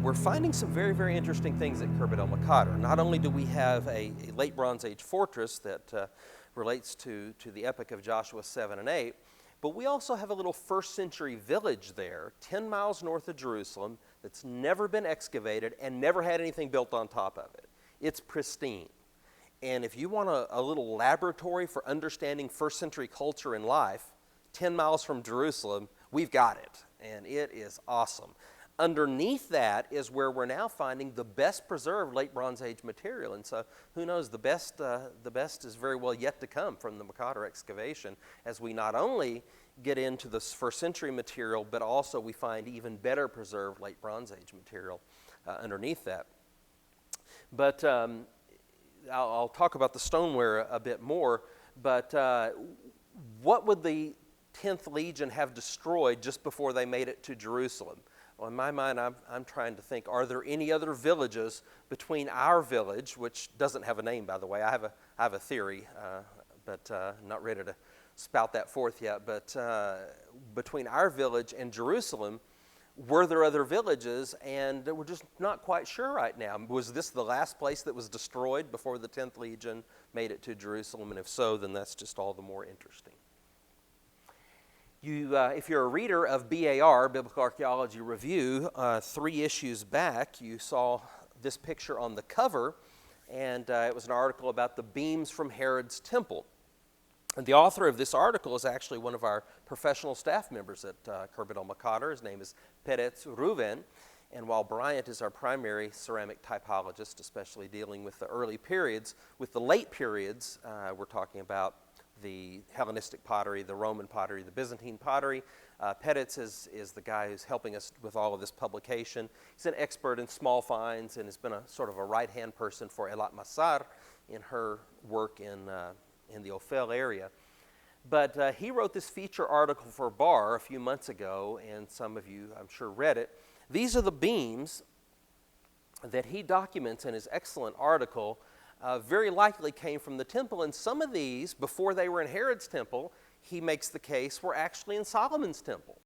we're finding some very, very interesting things at Khirbet el-Maqader. Not only do we have a late Bronze Age fortress that relates to the epic of Joshua 7 and 8, but we also have a little first century village there, 10 miles north of Jerusalem, that's never been excavated and never had anything built on top of it. It's pristine. And if you want a little laboratory for understanding first century culture and life, 10 miles from Jerusalem, we've got it. And it is awesome. Underneath that is where we're now finding the best preserved late Bronze Age material. And so who knows, the best is very well yet to come from the Maqader excavation, as we not only get into this first century material, but also we find even better preserved late Bronze Age material underneath that. But I'll talk about the stoneware a bit more, but what would the 10th Legion have destroyed just before they made it to Jerusalem? Well, in my mind, I'm trying to think, are there any other villages between our village, which doesn't have a name, by the way? I have a theory, but I'm not ready to spout that forth yet. But between our village and Jerusalem, were there other villages? And we're just not quite sure right now. Was this the last place that was destroyed before the 10th Legion made it to Jerusalem? And if so, then that's just all the more interesting. If you're a reader of BAR, Biblical Archaeology Review, 3 issues back, you saw this picture on the cover, and it was an article about the beams from Herod's temple. And the author of this article is actually one of our professional staff members at Khirbet el-Maqader. His name is Peretz Reuven, and while Bryant is our primary ceramic typologist, especially dealing with the early periods, with the late periods, we're talking about the Hellenistic pottery, the Roman pottery, the Byzantine pottery. Peretz is the guy who's helping us with all of this publication. He's an expert in small finds and has been a sort of a right-hand person for Elat Masar in her work in the Ophel area. But he wrote this feature article for BAR a few months ago, and some of you, I'm sure, read it. These are the beams that he documents in his excellent article. Very likely came from the temple, and some of these, before they were in Herod's temple, he makes the case were actually in Solomon's temple.